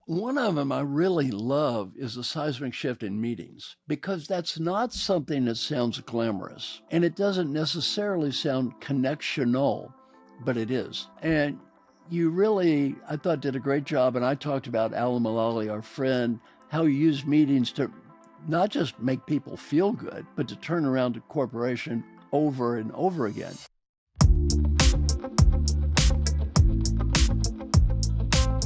One of them I really love is the seismic shift in meetings because that's not something that sounds glamorous and it doesn't necessarily sound connectional, but it is. And you really, I thought, did a great job. And I talked about Alan Mulally, our friend, how he used meetings to not just make people feel good, but to turn around a corporation over and over again.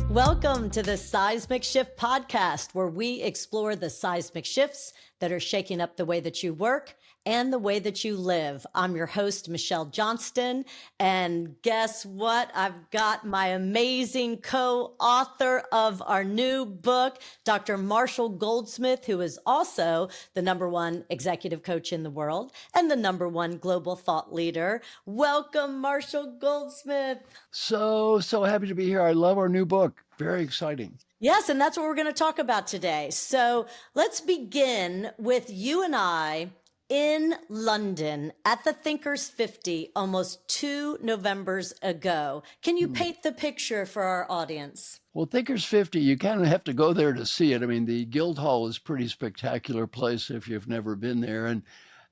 Welcome to the Seismic Shift podcast, where we explore the seismic shifts that are shaking up the way that you work and the way that you live. I'm your host, Michelle Johnston. And guess what? I've got my amazing co-author of our new book, Dr. Marshall Goldsmith, who is also the #1 executive coach in the world and the #1 global thought leader. Welcome, Marshall Goldsmith. So happy to be here. I love our new book. Very exciting. Yes, and that's what we're going to talk about today. So let's begin with you and I in London at the Thinkers 50 almost 2 Novembers ago. Can you paint the picture for our audience? Well, Thinkers 50, you kind of have to go there to see it. I mean, the Guildhall is a pretty spectacular place if you've never been there.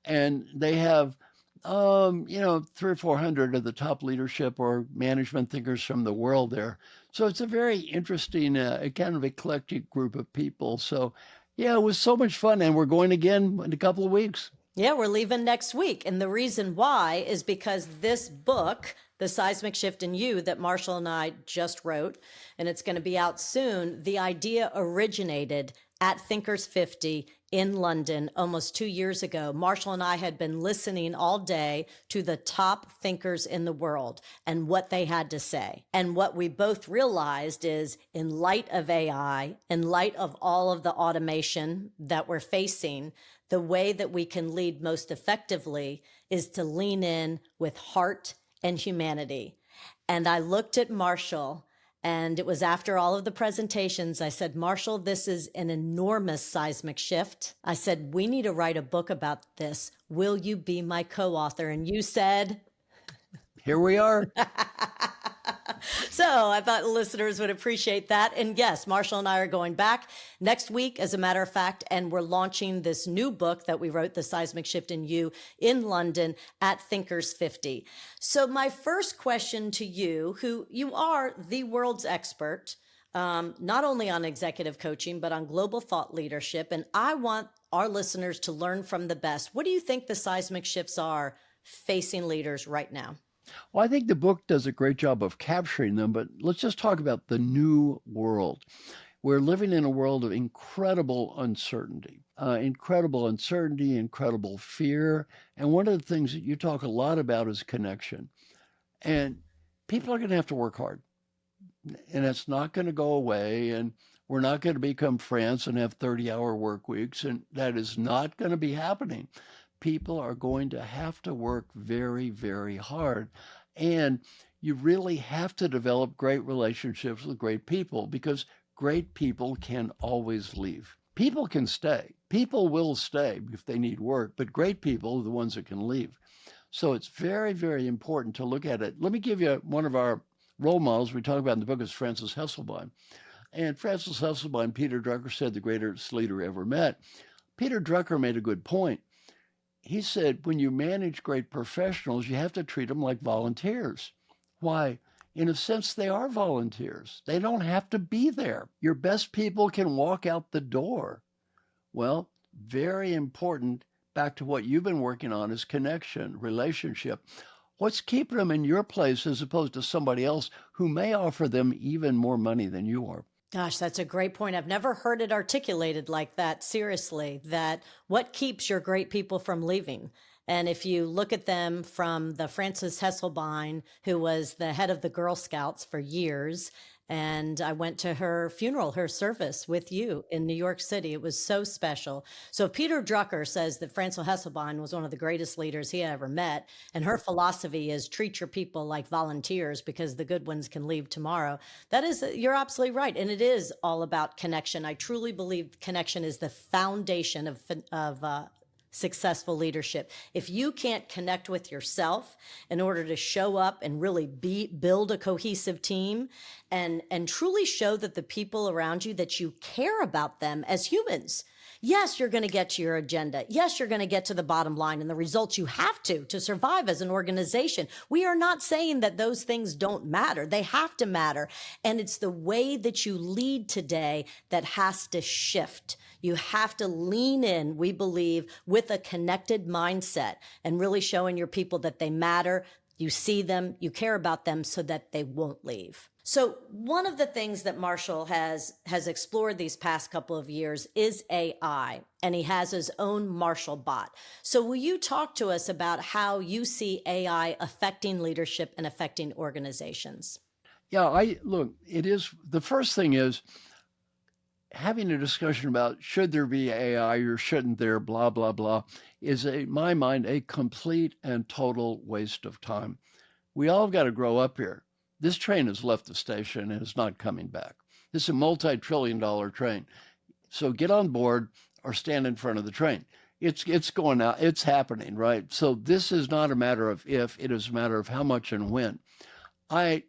And they have, 300 or 400 of the top leadership or management thinkers from the world there. So it's a very interesting, kind of eclectic group of people. So, yeah, it was so much fun. And we're going again in a couple of weeks. Yeah, we're leaving next week. And the reason why is because this book, The Seismic Shift in You, that Marshall and I just wrote, and it's going to be out soon, the idea originated at Thinkers 50 in London almost 2 years ago. Marshall and I had been listening all day to the top thinkers in the world and what they had to say. And what we both realized is, in light of AI, in light of all of the automation that we're facing, the way that we can lead most effectively is to lean in with heart and humanity. And I looked at Marshall, and it was after all of the presentations. I said, Marshall, this is an enormous seismic shift. I said, we need to write a book about this. Will you be my co-author? And you said, here we are. So I thought listeners would appreciate that. And yes, Marshall and I are going back next week, as a matter of fact, and we're launching this new book that we wrote, The Seismic Shift in You, in London at Thinkers 50. So my first question to you, who you are the world's expert, not only on executive coaching, but on global thought leadership. And I want our listeners to learn from the best. What do you think the seismic shifts are facing leaders right now? Well, I think the book does a great job of capturing them, but let's just talk about the new world. We're living in a world of incredible uncertainty, incredible fear. And one of the things that you talk a lot about is connection. And people are going to have to work hard, and it's not going to go away. And we're not going to become France and have 30-hour work weeks. And that is not going to be happening. People are going to have to work very, very hard. And you really have to develop great relationships with great people, because great people can always leave. People can stay. People will stay if they need work, but great people are the ones that can leave. So it's very, very important to look at it. Let me give you one of our role models we talk about in the book is Frances Hesselbein. And Frances Hesselbein, Peter Drucker said, the greatest leader ever met. Peter Drucker made a good point. He said, when you manage great professionals, you have to treat them like volunteers. Why? In a sense, they are volunteers. They don't have to be there. Your best people can walk out the door. Well, very important, back to what you've been working on, is connection, relationship. What's keeping them in your place as opposed to somebody else who may offer them even more money than you are? Gosh, that's a great point. I've never heard it articulated like that, seriously, that what keeps your great people from leaving? And if you look at them from the Frances Hesselbein, who was the head of the Girl Scouts for years, and I went to her funeral, her service with you in New York City. It was so special. So Peter Drucker says that Frances Hesselbein was one of the greatest leaders he ever met. And her philosophy is treat your people like volunteers because the good ones can leave tomorrow. That is, you're absolutely right. And it is all about connection. I truly believe connection is the foundation of successful leadership. If you can't connect with yourself in order to show up and really build a cohesive team and truly show that the people around you, that you care about them as humans. Yes, you're going to get to your agenda. Yes, you're going to get to the bottom line and the results you have to survive as an organization. We are not saying that those things don't matter. They have to matter. And it's the way that you lead today that has to shift. You have to lean in, we believe, with a connected mindset and really showing your people that they matter. You see them, you care about them so that they won't leave. So one of the things that Marshall has explored these past couple of years is AI, and he has his own MarshallBot. So will you talk to us about how you see AI affecting leadership and affecting organizations? Yeah, look, it is, the first thing is having a discussion about should there be AI or shouldn't there, blah, blah, blah, is, in my mind, a complete and total waste of time. We all got to grow up here. This train has left the station and is not coming back. This is a multi-trillion-dollar train. So get on board or stand in front of the train. It's going out. It's happening, right? So this is not a matter of if, it is a matter of how much and when. I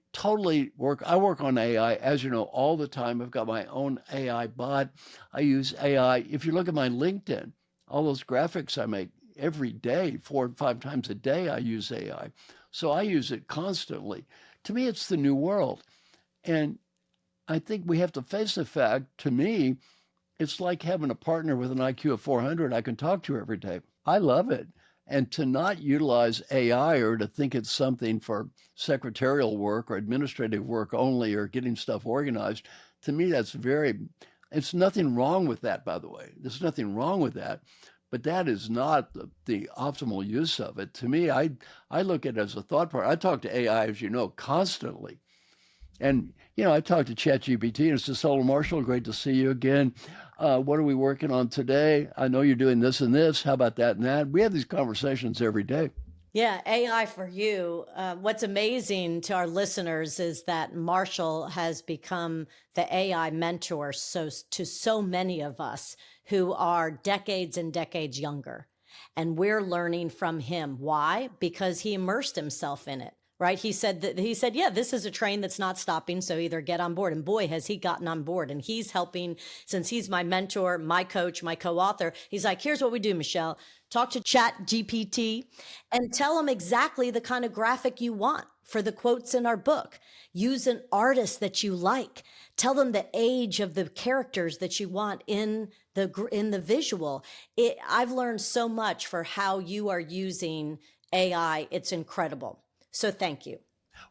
work on AI, as you know, all the time. I've got my own AI bot. I use AI. If you look at my LinkedIn, all those graphics I make every day, 4 or 5 times a day, I use AI. So I use it constantly. To me, it's the new world. And I think we have to face the fact, to me, it's like having a partner with an IQ of 400 I can talk to every day. I love it. And to not utilize AI or to think it's something for secretarial work or administrative work only or getting stuff organized, to me, it's nothing wrong with that, by the way. There's nothing wrong with that. But that is not the optimal use of it. To me, I look at it as a thought partner. I talk to AI, as you know, constantly. And, I talk to ChatGPT and it says, hello, Marshall, great to see you again. What are we working on today? I know you're doing this and this. How about that and that? We have these conversations every day. Yeah, AI for you. What's amazing to our listeners is that Marshall has become the AI mentor to so many of us who are decades and decades younger. And we're learning from him. Why? Because he immersed himself in it. Right. He said, yeah, this is a train that's not stopping. So either get on board. And boy, has he gotten on board. And he's helping, since he's my mentor, my coach, my co-author. He's like, here's what we do, Michelle. Talk to ChatGPT and tell him exactly the kind of graphic you want for the quotes in our book. Use an artist that you like. Tell them the age of the characters that you want in the visual. I've learned so much for how you are using AI. It's incredible. So thank you.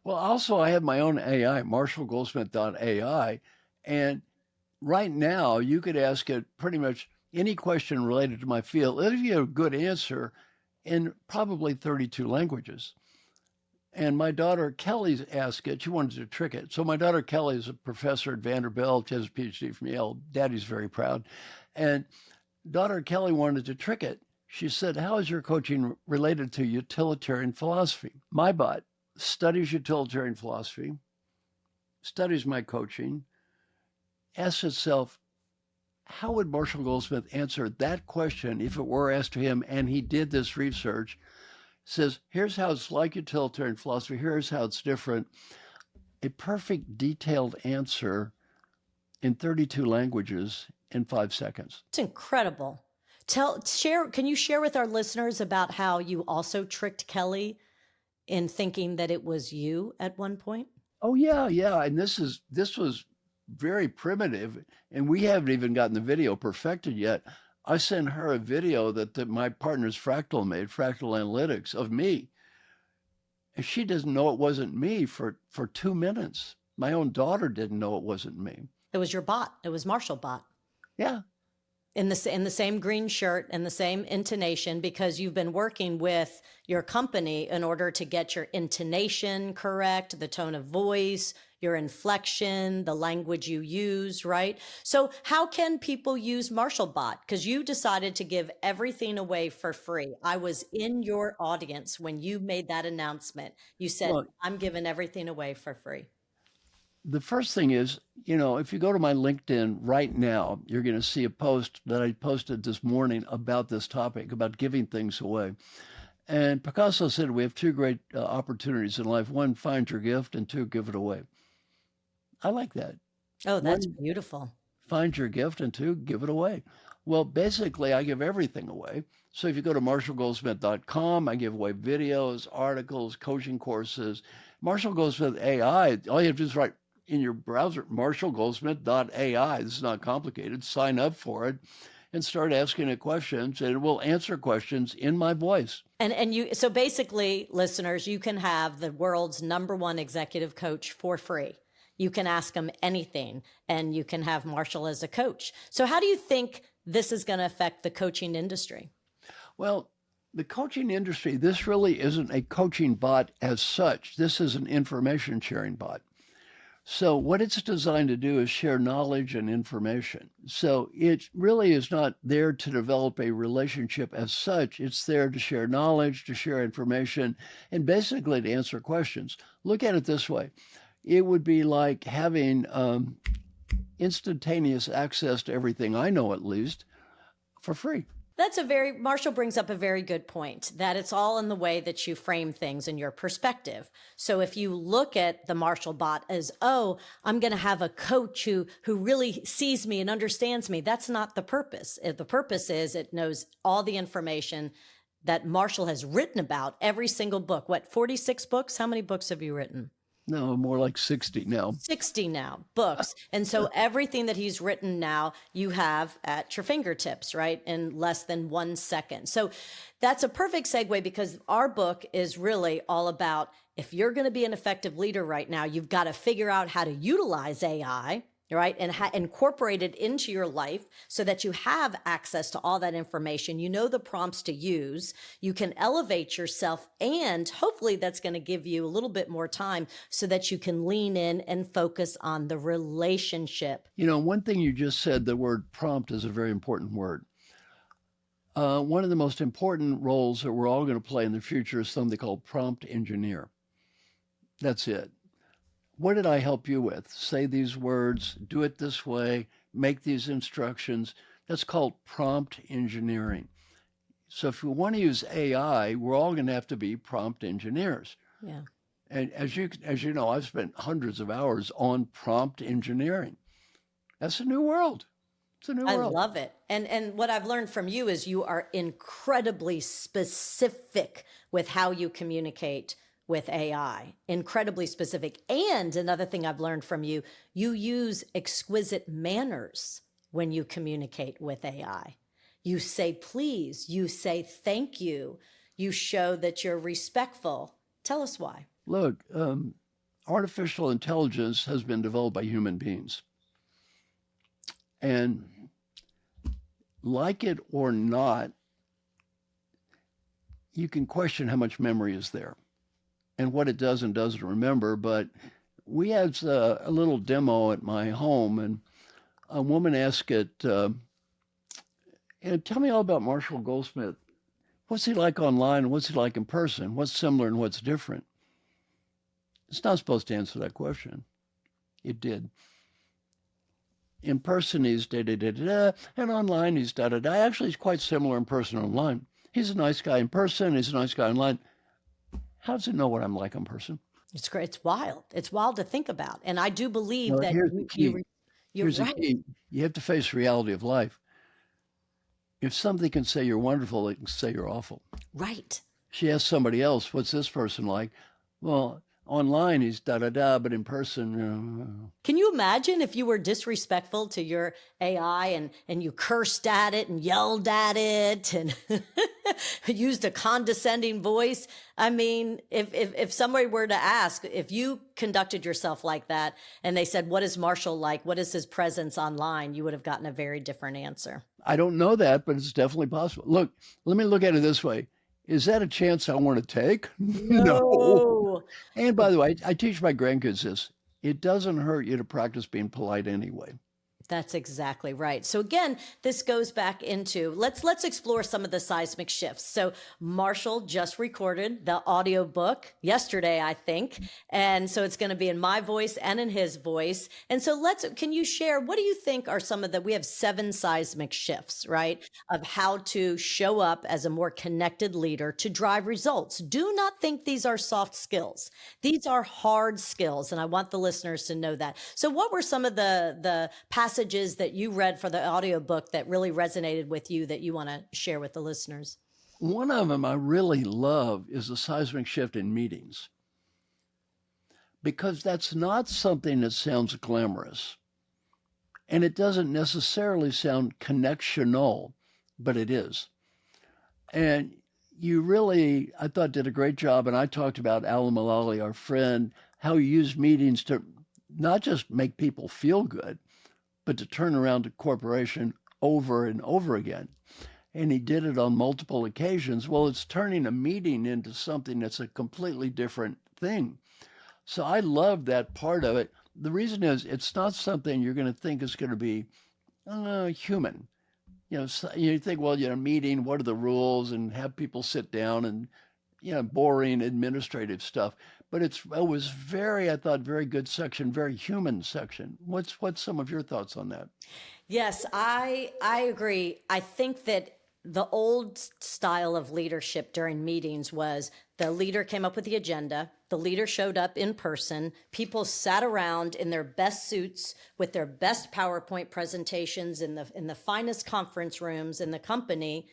Well, also, I have my own AI, MarshallGoldsmith.ai. And right now, you could ask it pretty much any question related to my field. It'll give you a good answer in probably 32 languages. And my daughter Kelly's asked it. She wanted to trick it. So my daughter Kelly is a professor at Vanderbilt. She has a PhD from Yale. Daddy's very proud. And daughter Kelly wanted to trick it. She said, how is your coaching related to utilitarian philosophy? My bot studies utilitarian philosophy, studies my coaching, asks itself, how would Marshall Goldsmith answer that question if it were asked to him? And he did this research, says, here's how it's like utilitarian philosophy, here's how it's different. A perfect detailed answer in 32 languages in 5 seconds. It's incredible. Can you share with our listeners about how you also tricked Kelly in thinking that it was you at one point? Oh yeah. And this was very primitive, and we haven't even gotten the video perfected yet. I sent her a video that my partner's Fractal made, Fractal Analytics, of me. And she doesn't know it wasn't me for 2 minutes. My own daughter didn't know it wasn't me. It was your bot. It was MarshallBot. Yeah. In the same green shirt and the same intonation, because you've been working with your company in order to get your intonation correct, the tone of voice, your inflection, the language you use, right? So how can people use MarshallBot? Because you decided to give everything away for free. I was in your audience when you made that announcement. You said, I'm giving everything away for free. the first thing is, if you go to my LinkedIn right now, you're going to see a post that I posted this morning about this topic, about giving things away. And Picasso said we have two great opportunities in life. One, find your gift, and two, give it away. I like that. Oh, that's One, beautiful. find your gift, and two, give it away. Well, basically, I give everything away. So if you go to MarshallGoldsmith.com, I give away videos, articles, coaching courses. Marshall Goldsmith AI, all you have to do is write in your browser, MarshallGoldsmith.ai. This is not complicated. Sign up for it and start asking it questions, and it will answer questions in my voice. And you, so basically, listeners, you can have the world's #1 executive coach for free. You can ask him anything, and you can have Marshall as a coach. So how do you think this is going to affect the coaching industry? Well, the coaching industry, this really isn't a coaching bot as such. This is an information sharing bot. So what it's designed to do is share knowledge and information. So it really is not there to develop a relationship as such. It's there to share knowledge, to share information, and basically to answer questions. Look at it this way. It would be like having instantaneous access to everything I know, at least, for free. Marshall brings up a very good point, that it's all in the way that you frame things in your perspective. So if you look at the MarshallBot as, oh, I'm going to have a coach who really sees me and understands me, that's not the purpose. The purpose is it knows all the information that Marshall has written about every single book. What, 46 books? How many books have you written? No, more like 60 now. 60 now, books. And so everything that he's written now, you have at your fingertips, right? In less than 1 second. So that's a perfect segue, because our book is really all about, if you're going to be an effective leader right now, you've got to figure out how to utilize AI, right? And incorporate it into your life so that you have access to all that information. You know the prompts to use. You can elevate yourself, and hopefully that's going to give you a little bit more time so that you can lean in and focus on the relationship. One thing you just said, the word prompt is a very important word. One of the most important roles that we're all going to play in the future is something called prompt engineer. That's it. What did I help you with? Say these words, do it this way, make these instructions. That's called prompt engineering. So if we want to use AI, we're all going to have to be prompt engineers. Yeah. And as you know, I've spent hundreds of hours on prompt engineering. That's a new world. It's a new world. I love it. And what I've learned from you is you are incredibly specific with how you communicate with AI, incredibly specific. And another thing I've learned from you, you use exquisite manners when you communicate with AI. You say please, you say thank you, you show that you're respectful. Tell us why. Look, artificial intelligence has been developed by human beings. And like it or not, you can question how much memory is there and what it does and doesn't remember. But we had a little demo at my home, and a woman asked it, and tell me all about Marshall Goldsmith. What's he like online, and what's he like in person? What's similar and what's different? It's not supposed to answer that question. It did. In person, he's da-da-da-da-da, and online, he's da-da-da. Actually, he's quite similar in person and online. He's a nice guy in person, he's a nice guy online. How does it know what I'm like in person? It's great. It's wild. It's wild to think about. And I do believe that here's the key. You're Here's right. the key. You have to face the reality of life. If somebody can say you're wonderful, they can say you're awful. Right. She asked somebody else, what's this person like? Well, online, he's da-da-da, but in person, Can you imagine if you were disrespectful to your AI and you cursed at it and yelled at it and used a condescending voice? I mean, if somebody were to ask, if you conducted yourself like that and they said, what is Marshall like? What is his presence online? You would have gotten a very different answer. I don't know that, but it's definitely possible. Look, let me look at it this way. Is that a chance I want to take? No. And by the way, I teach my grandkids this. It doesn't hurt you to practice being polite anyway. That's exactly right. So again, this goes back into let's explore some of the seismic shifts. So Marshall just recorded the audio book yesterday, I think. And so it's going to be in my voice and in his voice. And so can you share, what do you think are some of we have 7 seismic shifts, right? Of how to show up as a more connected leader to drive results. Do not think these are soft skills. These are hard skills. And I want the listeners to know that. So what were some of the passages that you read for the audiobook that really resonated with you that you want to share with the listeners? One of them I really love is the seismic shift in meetings, because that's not something that sounds glamorous, and it doesn't necessarily sound connectional, but it is. And you really, I thought, did a great job. And I talked about Alan Mulally, our friend, how he used meetings to not just make people feel good, but to turn around a corporation over and over again. And he did it on multiple occasions. Well, it's turning a meeting into something that's a completely different thing. So I love that part of it. The reason is it's not something you're going to think is going to be human. So you think, well, meeting, what are the rules, and have people sit down and, boring administrative stuff. But it was I thought, very good section, very human section. What's some of your thoughts on that? Yes, I agree. I think that the old style of leadership during meetings was the leader came up with the agenda, the leader showed up in person, people sat around in their best suits with their best PowerPoint presentations in the finest conference rooms in the company,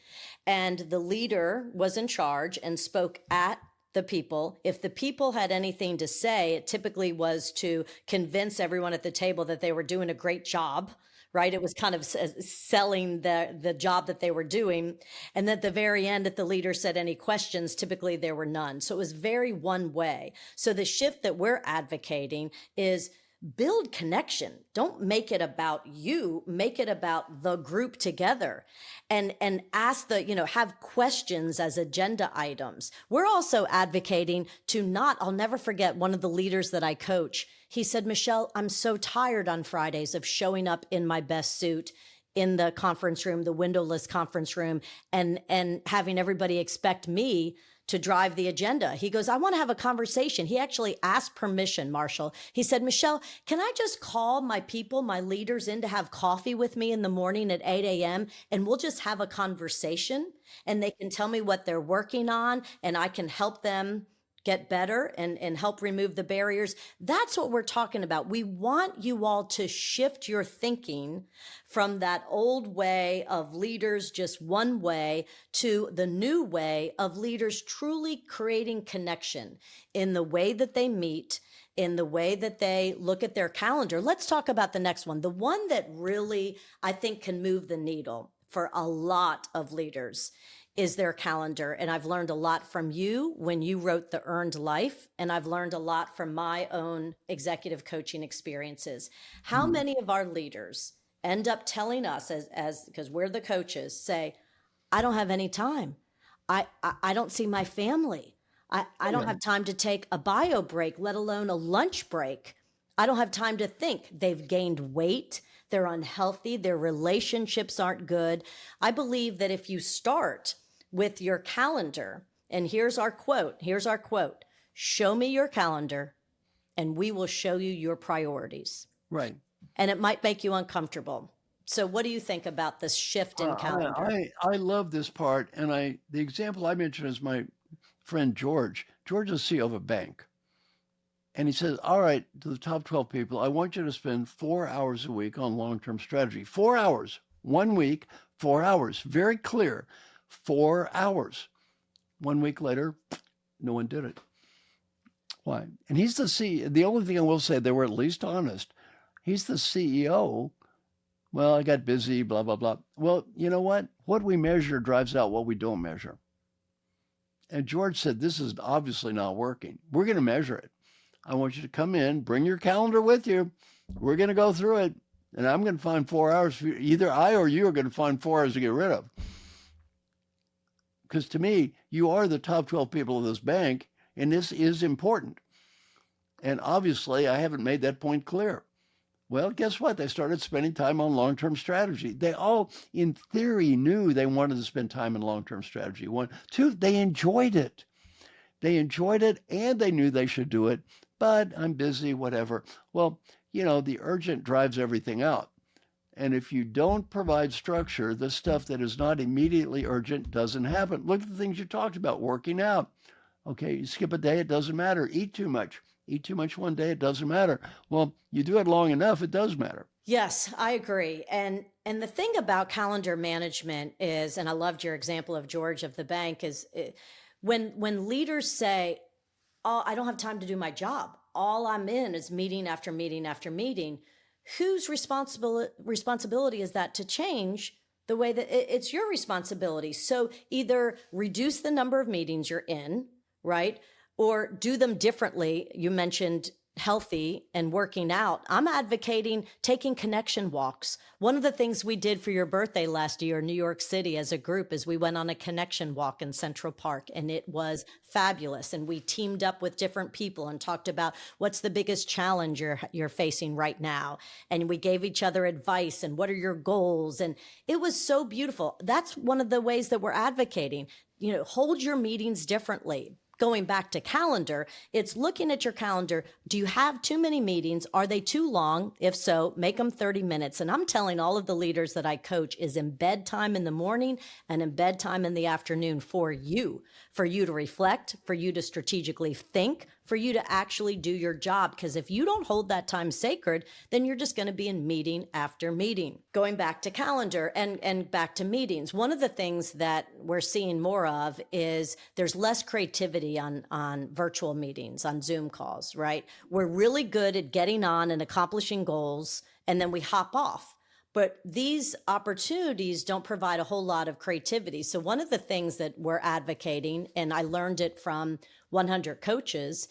and the leader was in charge and spoke at the people. If the people had anything to say, it typically was to convince everyone at the table that they were doing a great job, right? It was kind of selling the job that they were doing. And at the very end, if the leader said any questions, typically there were none. So it was very one way. So the shift that we're advocating is build connection. Don't make it about you, make it about the group together, and ask have questions as agenda items. We're also advocating to I'll never forget one of the leaders that I coach. He said, Michelle, I'm so tired on Fridays of showing up in my best suit in the conference room, the windowless conference room, and having everybody expect me to drive the agenda. He goes, I want to have a conversation. He actually asked permission, Marshall. He said, Michelle, can I just call my people, my leaders in to have coffee with me in the morning at 8 a.m. and we'll just have a conversation and they can tell me what they're working on and I can help them get better and help remove the barriers. That's what we're talking about. We want you all to shift your thinking from that old way of leaders just one way to the new way of leaders truly creating connection in the way that they meet, in the way that they look at their calendar. Let's talk about the next one. The one that really, I think, can move the needle for a lot of leaders is their calendar. And I've learned a lot from you when you wrote The Earned Life, and I've learned a lot from my own executive coaching experiences. How many of our leaders end up telling us, as because we're the coaches, say, I don't have any time. I don't see my family. I don't have time to take a bio break, let alone a lunch break. I don't have time to think. They've gained weight. They're unhealthy. Their relationships aren't good. I believe that if you start with your calendar, and here's our quote, show me your calendar and we will show you your priorities. Right. And it might make you uncomfortable. So what do you think about this shift in calendar? I love this part. And the example I mentioned is my friend George. George is CEO of a bank. And he says, all right, to the top 12 people, I want you to spend 4 hours a week on long-term strategy. 4 hours, 1 week, 4 hours, very clear, 4 hours. 1 week later, no one did it. Why? And he's the CEO. The only thing I will say, they were at least honest. He's the CEO. Well, I got busy, blah, blah, blah. Well, you know what? What we measure drives out what we don't measure. And George said, this is obviously not working. We're going to measure it. I want you to come in, bring your calendar with you. We're going to go through it. And I'm going to find 4 hours for you. Either I or you are going to find 4 hours to get rid of. Because to me, you are the top 12 people of this bank, and this is important. And obviously, I haven't made that point clear. Well, guess what? They started spending time on long-term strategy. They all, in theory, knew they wanted to spend time in long-term strategy. One, two, they enjoyed it. They enjoyed it and they knew they should do it, but I'm busy, whatever. Well, the urgent drives everything out. And if you don't provide structure, the stuff that is not immediately urgent doesn't happen. Look at the things you talked about, working out. Okay, you skip a day, it doesn't matter. Eat too much. Eat too much one day, it doesn't matter. Well, you do it long enough, it does matter. Yes, I agree. And the thing about calendar management is, and I loved your example of George of the bank, is when leaders say, "Oh, I don't have time to do my job. All I'm in is meeting after meeting after meeting." Whose responsibility is that to change the way that it's your responsibility? So either reduce the number of meetings you're in, right? Or do them differently. You mentioned healthy and working out. I'm advocating taking connection walks. One of the things we did for your birthday last year in New York City as a group is we went on a connection walk in Central Park, and it was fabulous. And we teamed up with different people and talked about what's the biggest challenge you're facing right now. And we gave each other advice and what are your goals? And it was so beautiful. That's one of the ways that we're advocating. Hold your meetings differently. Going back to calendar, it's looking at your calendar. Do you have too many meetings? Are they too long? If so, make them 30 minutes. And I'm telling all of the leaders that I coach is embed time in the morning and embed time in the afternoon for you to reflect, for you to strategically think, for you to actually do your job. Because if you don't hold that time sacred, then you're just going to be in meeting after meeting. Going back to calendar and back to meetings, one of the things that we're seeing more of is there's less creativity on virtual meetings, on Zoom calls, right? We're really good at getting on and accomplishing goals, and then we hop off. But these opportunities don't provide a whole lot of creativity. So one of the things that we're advocating, and I learned it from 100 coaches,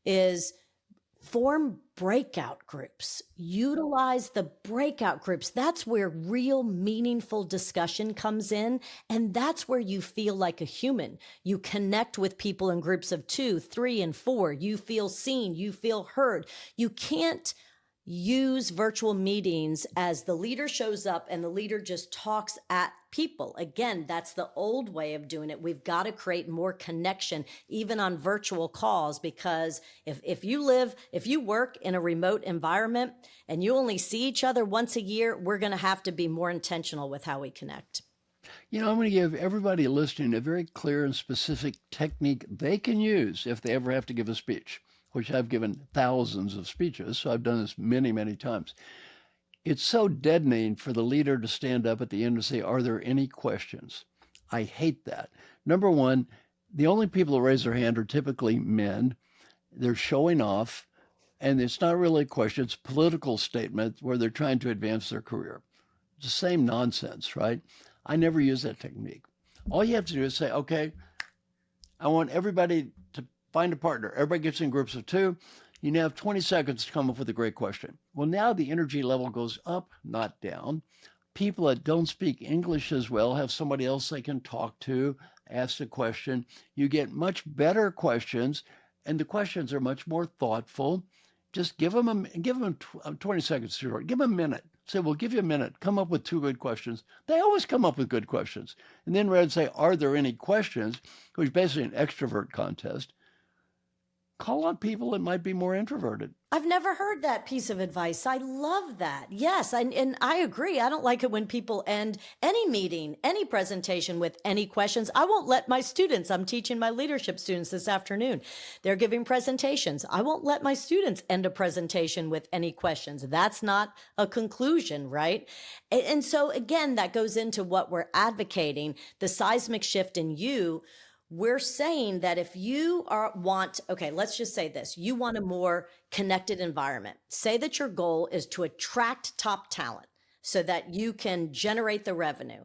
is form breakout groups. Utilize the breakout groups. That's where real meaningful discussion comes in. And that's where you feel like a human. You connect with people in groups of 2, 3, and 4. You feel seen. You feel heard. You can't use virtual meetings as the leader shows up and the leader just talks at people. Again, that's the old way of doing it. We've got to create more connection, even on virtual calls, because if you work in a remote environment and you only see each other once a year, we're going to have to be more intentional with how we connect. I'm going to give everybody listening a very clear and specific technique they can use if they ever have to give a speech, which I've given thousands of speeches, so I've done this many, many times. It's so deadening for the leader to stand up at the end and say, "Are there any questions?" I hate that. Number one, the only people who raise their hand are typically men. They're showing off, and it's not really a question, it's a political statement where they're trying to advance their career. It's the same nonsense, right? I never use that technique. All you have to do is say, "Okay, I want everybody to find a partner." Everybody gets in groups of 2. You now have 20 seconds to come up with a great question. Well, now the energy level goes up, not down. People that don't speak English as well have somebody else they can talk to, ask a question. You get much better questions, and the questions are much more thoughtful. Just give them 20 seconds to give them a minute. Say, "We'll give you a minute. Come up with 2 good questions." They always come up with good questions. And then rather than say, "Are there any questions?" which is basically an extrovert contest, call on people that might be more introverted. I've never heard that piece of advice. I love that. Yes, and I agree. I don't like it when people end any meeting, any presentation with any questions. I won't let my students, I'm teaching my leadership students this afternoon. They're giving presentations. I won't let my students end a presentation with any questions. That's not a conclusion, right? And so again, that goes into what we're advocating, the seismic shift in you. We're saying that if you okay, let's just say this, you want a more connected environment. Say that your goal is to attract top talent so that you can generate the revenue.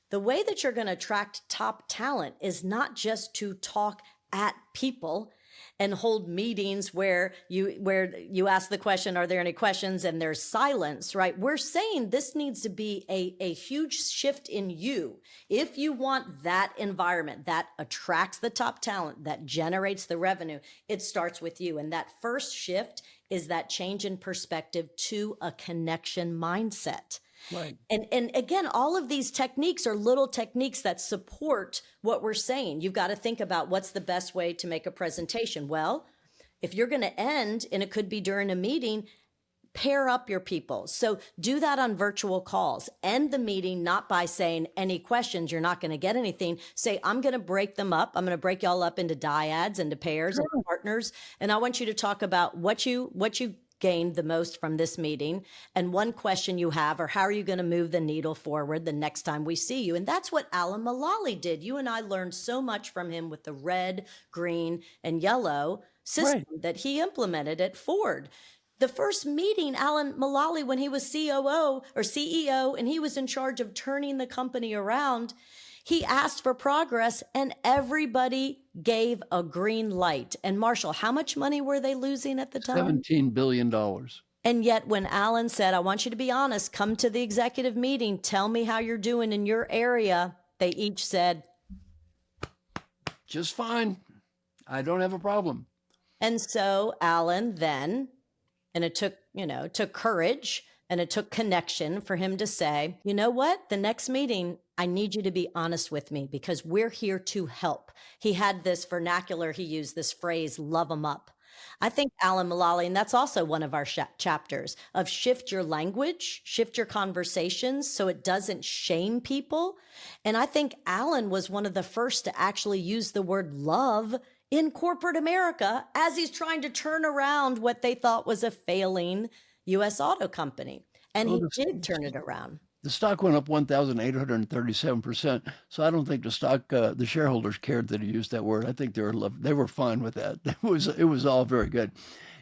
The way that you're going to attract top talent is not just to talk at people. and hold meetings where you ask the question, are there any questions? And there's silence, right? We're saying this needs to be a huge shift in you. If you want that environment that attracts the top talent, that generates the revenue, it starts with you. And that first shift is that change in perspective to a connection mindset. Right. And again, all of these techniques are little techniques that support what we're saying. You've got to think about what's the best way to make a presentation. Well, if you're going to end, and it could be during a meeting, pair up your people. So do that on virtual calls. End the meeting not by saying any questions, you're not going to get anything. Say, I'm going to break them up. I'm going to break y'all up into dyads, into pairs, and partners. And I want you to talk about what you gained the most from this meeting, and one question you have, or how are you going to move the needle forward the next time we see you? And that's what Alan Mulally did. You and I learned so much from him with the red, green, and yellow system that he implemented at Ford. The first meeting, Alan Mulally, when he was COO or CEO, and he was in charge of turning the company around, he asked for progress and everybody gave a green light. And Marshall, how much money were they losing at the time? $17 billion. And yet when Alan said, I want you to be honest, come to the executive meeting, tell me how you're doing in your area, they each said, just fine. I don't have a problem. And so Alan then, and it took courage and it took connection for him to say, you know what, the next meeting, I need you to be honest with me because we're here to help. He had this vernacular, he used this phrase, love them up. I think Alan Mulally, and that's also one of our chapters, of shift your language, shift your conversations so it doesn't shame people. And I think Alan was one of the first to actually use the word love in corporate America as he's trying to turn around what they thought was a failing U.S. auto company. And he did turn it around. The stock went up 1,837%. So I don't think the shareholders cared that he used that word. I think they were fine with that. It was all very good.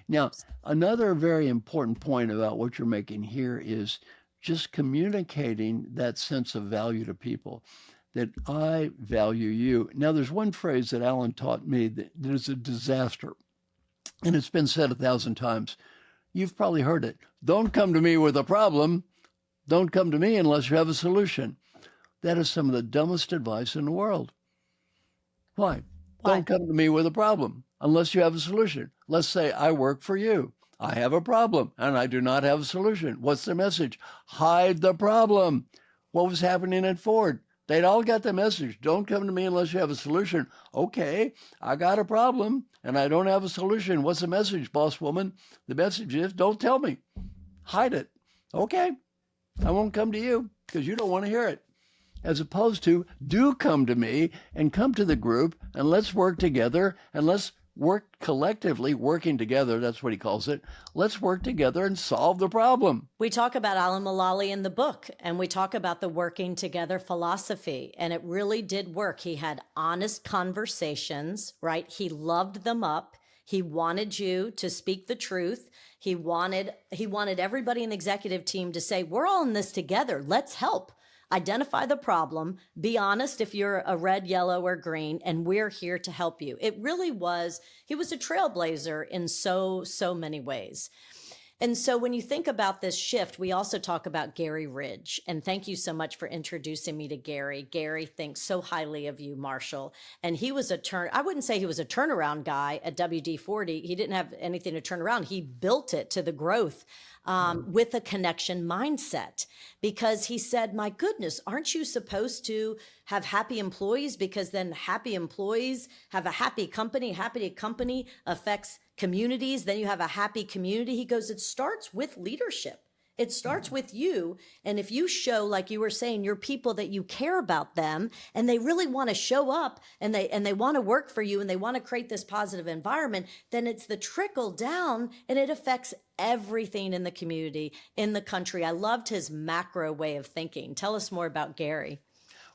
Now, another very important point about what you're making here is just communicating that sense of value to people, that I value you. Now, there's one phrase that Alan taught me that is a disaster, and it's been said 1,000 times. You've probably heard it. Don't come to me with a problem. Don't come to me unless you have a solution. That is some of the dumbest advice in the world. Why? Don't come to me with a problem unless you have a solution. Let's say I work for you. I have a problem and I do not have a solution. What's the message? Hide the problem. What was happening at Ford? They'd all got the message. Don't come to me unless you have a solution. Okay, I got a problem and I don't have a solution. What's the message, boss woman? The message is don't tell me. Hide it. Okay, I won't come to you because you don't want to hear it. As opposed to do come to me and come to the group and let's work together and let's work collectively, working together, that's what he calls it. Let's work together and solve the problem. We talk about Alan Mulally in the book, and we talk about the working together philosophy, and it really did work. He had honest conversations, right? He loved them up. He wanted you to speak the truth. He wanted everybody in the executive team to say, we're all in this together. Let's help. Identify the problem, be honest if you're a red, yellow, or green, and we're here to help you. It really was, he was a trailblazer in so many ways. And so when you think about this shift, we also talk about Gary Ridge. And thank you so much for introducing me to Gary. Gary thinks so highly of you, Marshall. And he was I wouldn't say he was a turnaround guy at WD-40. He didn't have anything to turn around. He built it to the growth with a connection mindset, because he said, my goodness, aren't you supposed to have happy employees? Because then happy employees have a happy company affects communities. Then you have a happy community. He goes, it starts with leadership. It starts with you. And if you show, like you were saying, your people that you care about them and they really want to show up and they want to work for you and they want to create this positive environment, then it's the trickle down and it affects everything in the community, in the country. I loved his macro way of thinking. Tell us more about Gary.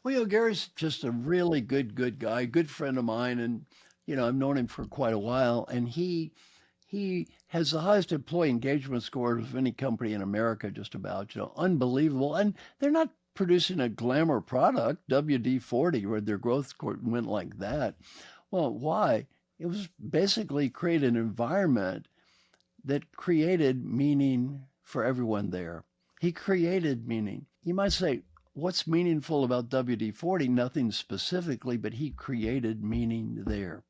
Well, Gary's just a really good guy, good friend of mine. And, I've known him for quite a while. And he has the highest employee engagement scores of any company in America, just about, unbelievable. And they're not producing a glamour product, WD-40, where their growth went like that. Well, why? It was basically create an environment that created meaning for everyone there. He created meaning. You might say, what's meaningful about WD-40? Nothing specifically, but he created meaning there.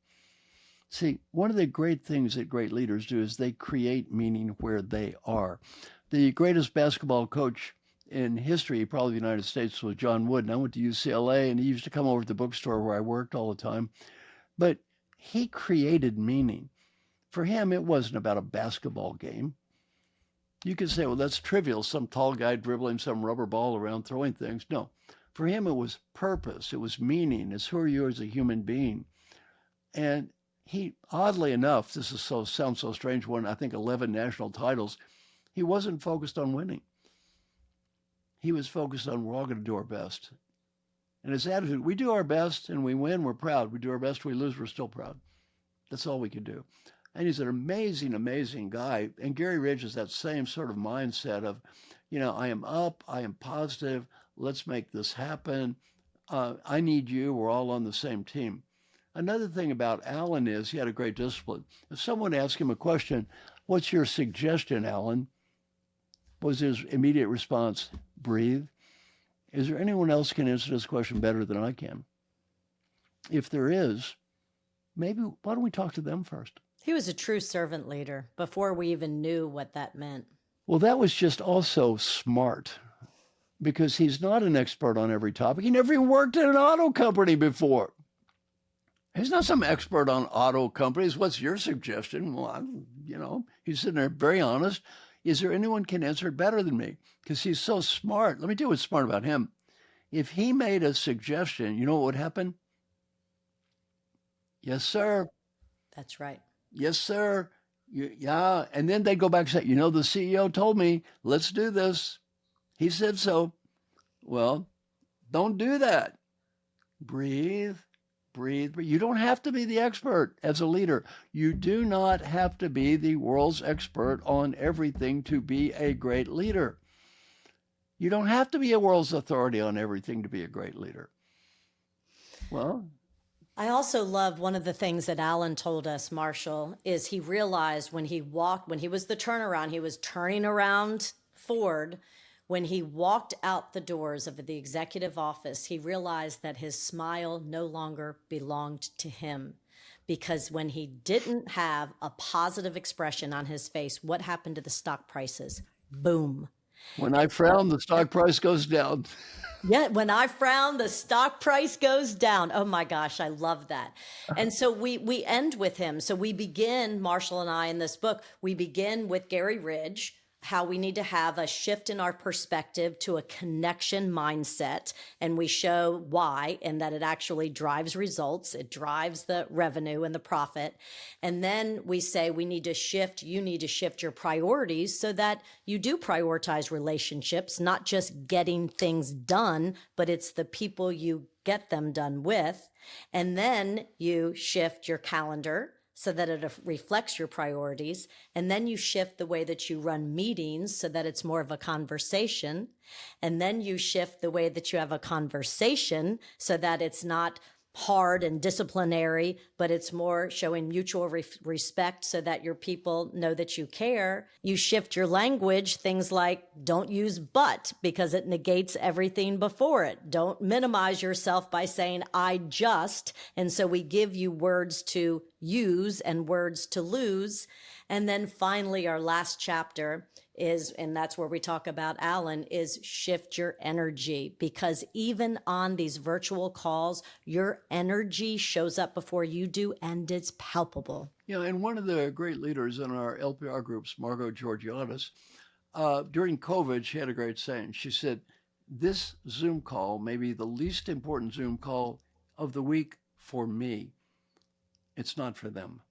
See, one of the great things that great leaders do is they create meaning where they are. The greatest basketball coach in history, probably the United States, was John Wooden. I went to UCLA, and he used to come over to the bookstore where I worked all the time. But he created meaning. For him, it wasn't about a basketball game. You could say, well, that's trivial, some tall guy dribbling some rubber ball around throwing things. No, for him, it was purpose. It was meaning. It's who are you as a human being? And he, oddly enough, this is sounds so strange, won, I think, 11 national titles. He wasn't focused on winning. He was focused on we're all going to do our best. And his attitude, we do our best and we win, we're proud. We do our best, we lose, we're still proud. That's all we can do. And he's an amazing, amazing guy. And Gary Ridge is that same sort of mindset of, I am up, I am positive, let's make this happen. I need you, we're all on the same team. Another thing about Alan is he had a great discipline. If someone asked him a question, what's your suggestion, Alan? Was his immediate response, breathe. Is there anyone else can answer this question better than I can? If there is, maybe why don't we talk to them first? He was a true servant leader before we even knew what that meant. Well, that was just also smart because he's not an expert on every topic. He never even worked at an auto company before. He's not some expert on auto companies. What's your suggestion? Well, he's sitting there very honest. Is there anyone can answer it better than me? Because he's so smart. Let me tell you what's smart about him. If he made a suggestion, you know what would happen? Yes, sir. That's right. Yes, sir. Yeah. And then they'd go back and say, the CEO told me, let's do this. He said so. Well, don't do that. Breathe. You don't have to be the expert as a leader. You do not have to be the world's expert on everything to be a great leader. You don't have to be a world's authority on everything to be a great leader. Well, I also love one of the things that Alan told us, Marshall, is he realized when he was the turnaround, he was turning around Ford. When he walked out the doors of the executive office, he realized that his smile no longer belonged to him. Because when he didn't have a positive expression on his face, what happened to the stock prices? Boom. When I frown, the stock price goes down. Yeah, when I frown, the stock price goes down. Oh my gosh, I love that. And so we end with him. So we begin, Marshall and I in this book, we begin with Gary Ridge, how we need to have a shift in our perspective to a connection mindset. And we show why, and that it actually drives results. It drives the revenue and the profit. And then we say you need to shift your priorities so that you do prioritize relationships, not just getting things done, but it's the people you get them done with. And then you shift your calendar so that it reflects your priorities. And then you shift the way that you run meetings so that it's more of a conversation. And then you shift the way that you have a conversation so that it's not hard and disciplinary, but it's more showing mutual respect so that your people know that you care. You shift your language, things like don't use but because it negates everything before it. Don't minimize yourself by saying I just. And so we give you words to use and words to lose. And then finally, our last chapter is, and that's where we talk about Alan, is shift your energy, because even on these virtual calls, your energy shows up before you do, and it's palpable. And one of the great leaders in our LPR groups, Margot Georgiadis, during COVID, she had a great saying. She said, this Zoom call may be the least important Zoom call of the week for me. It's not for them.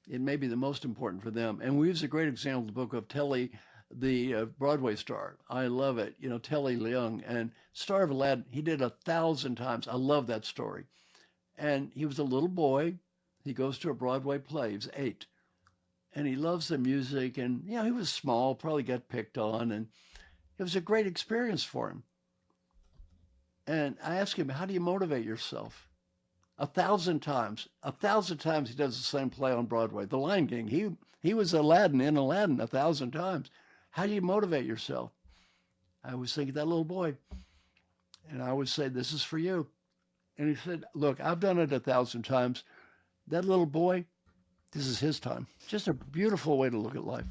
It may be the most important for them. And we use a great example in the book of Telly, the Broadway star. I love it. Telly Leung and Star of Aladdin, he did 1,000 times. I love that story. And he was a little boy. He goes to a Broadway play. He was 8. And he loves the music. And, he was small, probably got picked on. And it was a great experience for him. And I asked him, how do you motivate yourself? 1,000 times. 1,000 times he does the same play on Broadway. The Lion King, he was Aladdin in Aladdin 1,000 times. How do you motivate yourself? I was thinking that little boy, and I would say, this is for you. And he said, look, I've done it 1,000 times. That little boy, this is his time. Just a beautiful way to look at life.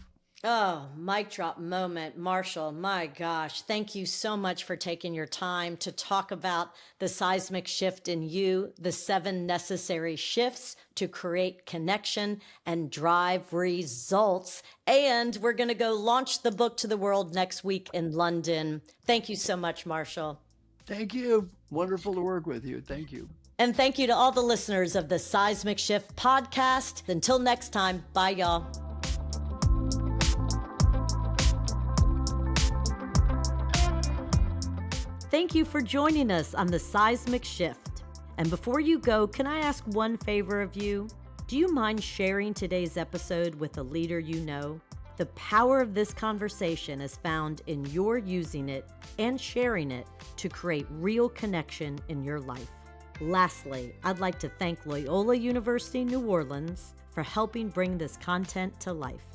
Oh, mic drop moment, Marshall. My gosh, thank you so much for taking your time to talk about the seismic shift in you, the 7 necessary shifts to create connection and drive results. And we're going to go launch the book to the world next week in London. Thank you so much, Marshall. Thank you. Wonderful to work with you. Thank you. And thank you to all the listeners of the Seismic Shift podcast. Until next time, bye, y'all. Thank you for joining us on the Seismic Shift. And before you go, can I ask one favor of you? Do you mind sharing today's episode with a leader you know? The power of this conversation is found in your using it and sharing it to create real connection in your life. Lastly, I'd like to thank Loyola University New Orleans for helping bring this content to life.